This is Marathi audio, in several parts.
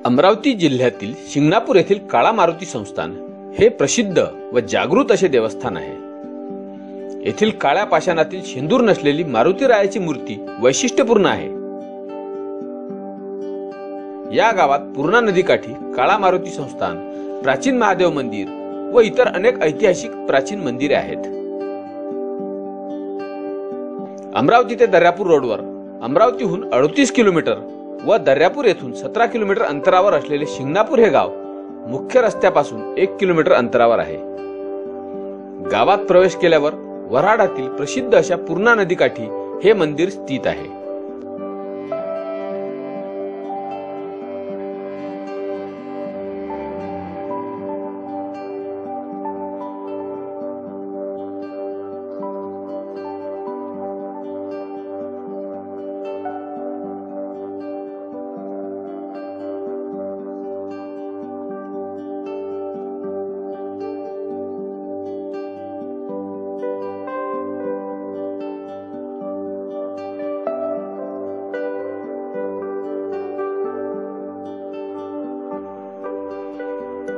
अमरावती जिल्ह्यातील शिंगणापूर येथील काळा मारुती संस्थान हे प्रसिद्ध व जागृत असे देवस्थान आहे। येथील काळ्या पाषाणातील शेंदूर नसलेली मारुतीरायाची मूर्ती वैशिष्ट्यपूर्ण आहे। या गावात पूर्णा नदीकाठी काळा मारुती संस्थान, प्राचीन महादेव मंदिर व इतर अनेक ऐतिहासिक प्राचीन मंदिरे आहेत। अमरावती ते दर्यापूर रोडवर अमरावतीहून 38 किलोमीटर व दर्यापूर येथून 17 किलोमीटर अंतरावर असलेले शिंगणापूर हे गाव मुख्य रस्त्यापासून 1 किलोमीटर अंतरावर आहे। गावात प्रवेश केल्यावर वऱ्हाडातील प्रसिद्ध अशा पूर्णा नदीकाठी हे मंदिर स्थित आहे।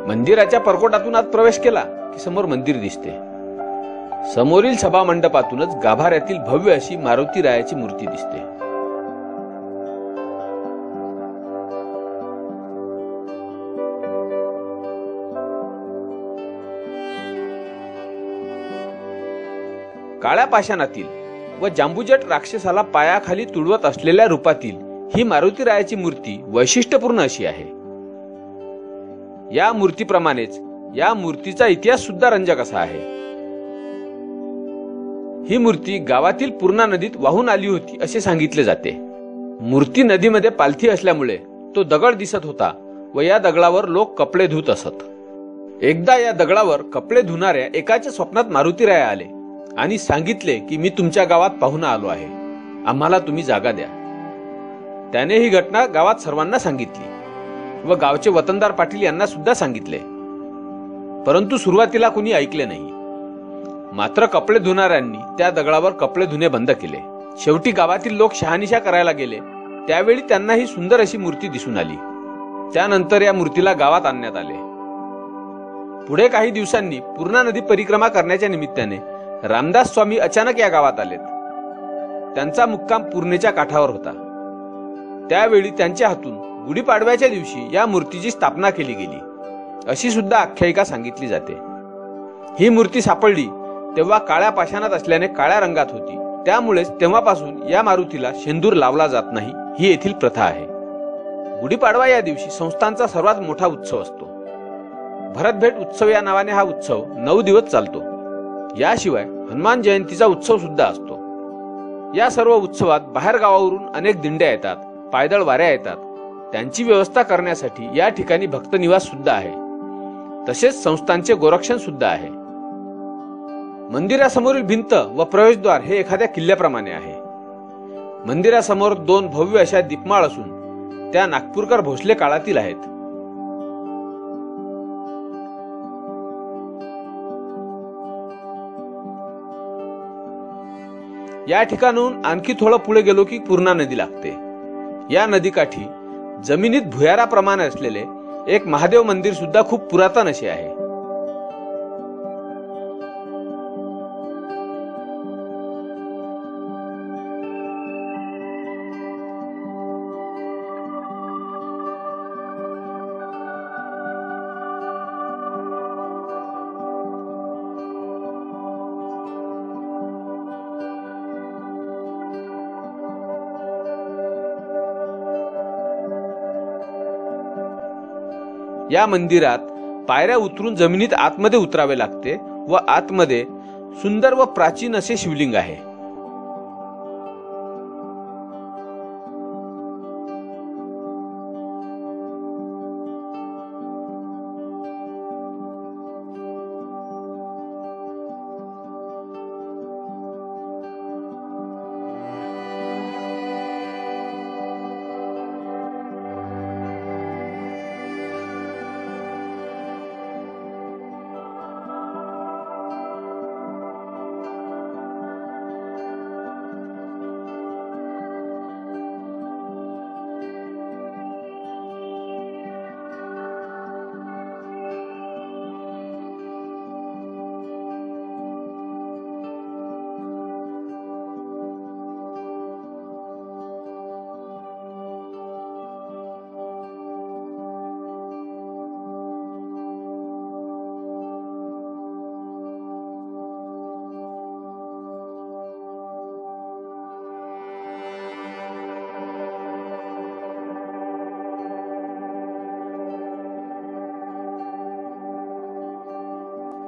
मंदिराच्या परकोटातून आत प्रवेश केला की समोर मंदिर दिसते। समोरील सभा मंडपातूनच गाभाऱ्यातील भव्य अशी मारुतीरायाची मूर्ती दिसते। काळ्या पाषाणातील व जांबुजट राक्षसाला पायाखाली तुडवत असलेल्या रूपातील ही मारुतीरायाची मूर्ती वैशिष्ट्यपूर्ण अशी आहे। या मूर्तीप्रमाणेच या मूर्तीचा इतिहास सुद्धा रंजक असा आहे। ही मूर्ती गावातील पूर्णा नदीत वाहून आली होती असे सांगितले जाते। मूर्ती नदीमध्ये पालथी असल्यामुळे तो दगड दिसत होता व या दगडावर लोक कपडे धुत असत। एकदा या दगडावर कपडे धुणाऱ्या एकाच्या स्वप्नात मारुतीराय आले आणि सांगितले की मी तुमच्या गावात पाहुणा आलो आहे, आम्हाला तुम्ही जागा द्या। त्याने ही घटना गावात सर्वांना सांगितली व गावचे वतनदार पाटील यांना सुद्धा सांगितले, परंतु सुरुवातीला कोणी ऐकले नाही। मात्र कपडे धुणाऱ्यांनी त्या दगडावर कपडे धुणे बंद केले। शेवटी गावातील लोक शहानिशा करायला गेले, त्यावेळी त्यांना ही सुंदर अशी मूर्ती दिसून आली। त्यानंतर या मूर्तीला गावात आणण्यात आले। पुढे काही दिवसांनी पूर्णा नदी परिक्रमा करण्याच्या निमित्ताने रामदास स्वामी अचानक या गावात आलेत। त्यांचा मुक्काम पूर्णेच्या काठावर होता। त्यावेळी त्यांच्या हातून गुढीपाडव्याच्या दिवशी या मूर्तीची स्थापना केली गेली अशी सुद्धा आख्यायिका सांगितली जाते। ही मूर्ती सापडली तेव्हा काळ्या पाषाणात असल्याने काळ्या रंगात होती, त्यामुळेच तेव्हापासून या मारुतीला शेंदूर लावला जात नाही ही येथील प्रथा आहे। गुढीपाडवा या दिवशी संस्थांचा सर्वात मोठा उत्सव असतो। भरतभेट उत्सव या नावाने हा उत्सव 9 दिवस चालतो। याशिवाय हनुमान जयंतीचा उत्सव सुद्धा असतो। या सर्व उत्सवात बाहेर गावावरून अनेक दिंड्या येतात, पायदळ वाऱ्या येतात। त्यांची व्यवस्था करण्यासाठी या ठिकाणी भक्त निवास सुद्धा आहे। तसेच संस्थांचे गोरक्षण सुद्धा आहे। मंदिरासमोरील भिंत व प्रवेशद्वार हे एखाद्या किल्ल्याप्रमाणे आहे। मंदिरासमोर 2 भव्य अशा दीपमाळ असून त्या नागपूरकर भोसले काळातील आहेत। या ठिकाणून आणखी थोडं पुढे गेलो की पूर्णा नदी लागते। या नदीकाठी जमिनीत भुयाराप्रमाणे असलेले एक महादेव मंदिर सुद्धा खूप पुरातन असे आहे। या मंदिरात पायऱ्या उतरून जमिनीत आतमध्ये उतरावे लागते व आतमध्ये सुंदर व प्राचीन असे शिवलिंग आहे।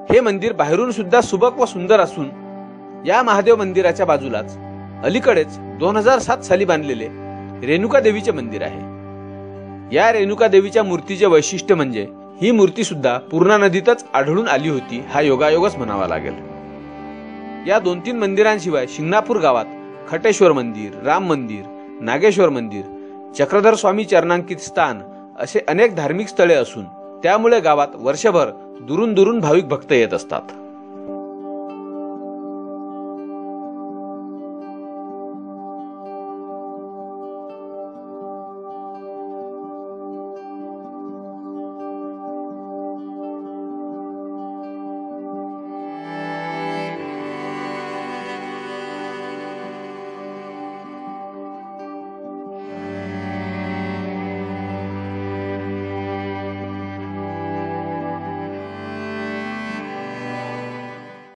हे मंदिर बाहेरून सुद्धा सुबक व सुंदर असून या महादेव मंदिराच्या बाजूलाच अलीकडेच 2007 साली बांधलेले रेणुका देवीचे मंदिर आहे। या रेणुका देवीच्या मूर्तीचे वैशिष्ट्य म्हणजे ही मूर्ती सुद्धा पूर्णा नदीतच आढळून आली होती हा योगायोगच म्हणावा लागेल। या 2-3 मंदिरांशिवाय शिंगणापूर गावात खटेश्वर मंदिर, राम मंदिर, नागेश्वर मंदिर, चक्रधर स्वामी चरणांकित स्थान असे अनेक धार्मिक स्थळे असून त्यामुळे गावात वर्षभर दुरून दुरून भाविक भक्त येत असतात।